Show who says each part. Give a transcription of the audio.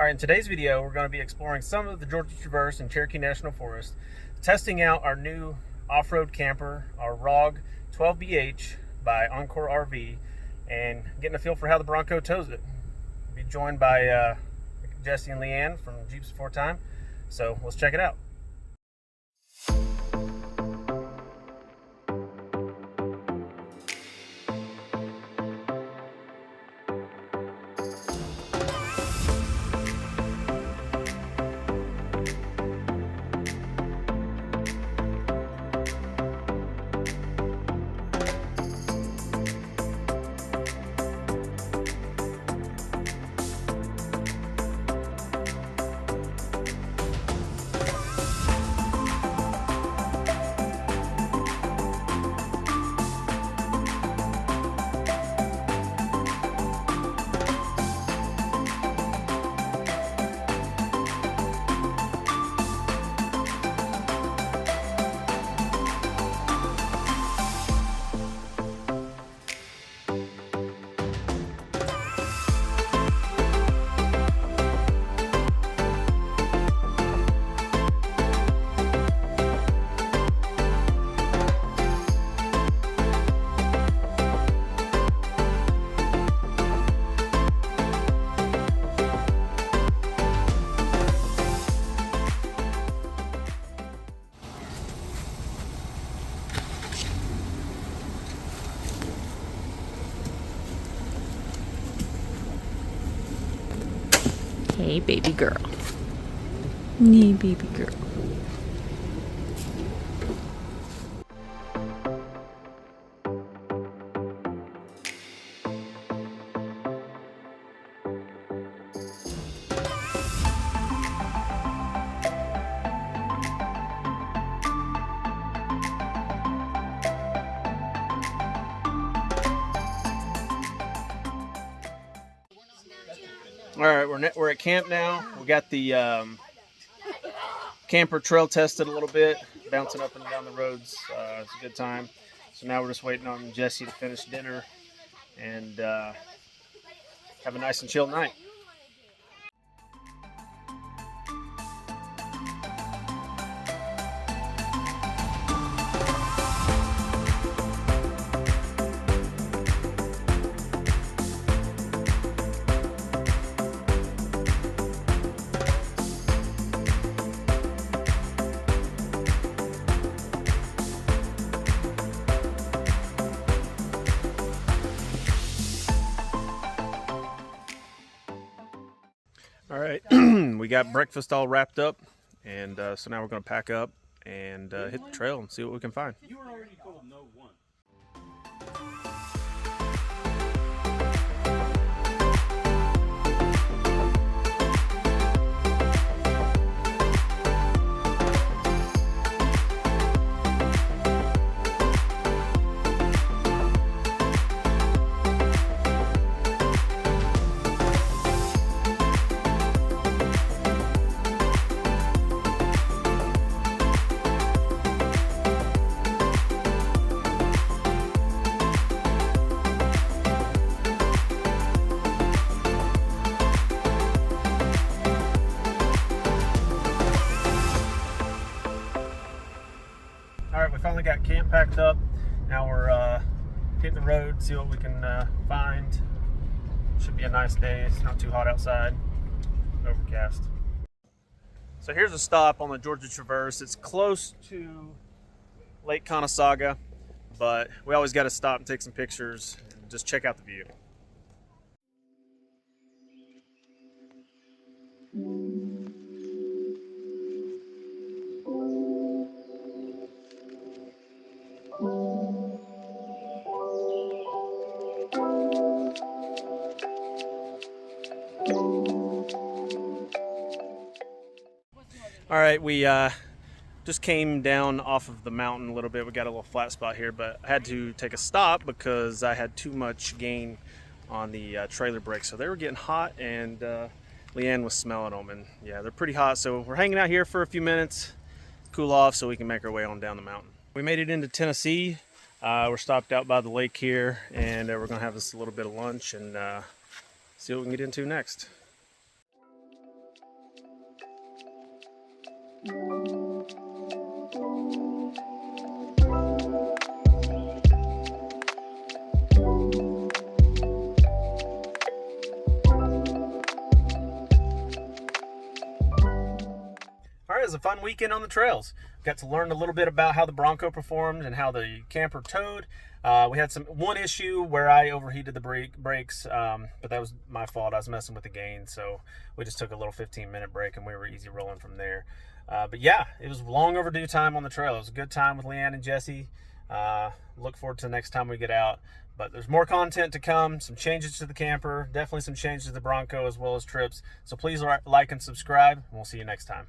Speaker 1: All right, in today's video, we're going to be exploring some of the Georgia Traverse and Cherokee National Forest, testing out our new off-road camper, our ROG 12BH by Encore RV, and getting a feel for how the Bronco tows it. We'll be joined by Jesse and Leanne from Jeeps Before Time, so let's check it out.
Speaker 2: Hey, baby girl. Hey, baby girl.
Speaker 1: All right, we're at camp now. We got the camper trail tested a little bit, bouncing up and down the roads. It's a good time. So now we're just waiting on Jesse to finish dinner and have a nice and chill night. All right, we got breakfast all wrapped up, and so now we're going to pack up and hit the trail and see what we can find. You were already told no one. All right, we finally got camp packed up. Now we're hitting the road, see what we can find. Should be a nice day. It's not too hot outside. Overcast. So here's a stop on the Georgia Traverse. It's close to Lake Conasauga, but we always got to stop and take some pictures and just check out the view. All right, we just came down off of the mountain a little bit. We got a little flat spot here, but I had to take a stop because I had too much gain on the trailer brakes. So they were getting hot, and Leanne was smelling them, and yeah, they're pretty hot. So we're hanging out here for a few minutes, cool off, so we can make our way on down the mountain. We made it into Tennessee. We're stopped out by the lake here, and we're gonna have us a little bit of lunch and see what we can get into next. All right, it was a fun weekend on the trails. Got to learn a little bit about how the Bronco performed and how the camper towed. We had one issue where I overheated the brakes, but that was my fault. I was messing with the gain, so we just took a little 15-minute break and we were easy rolling from there. But yeah, it was long overdue time on the trail. It was a good time with Leanne and Jesse. Look forward to the next time we get out. But there's more content to come, some changes to the camper, definitely some changes to the Bronco as well as trips. So please like and subscribe, and we'll see you next time.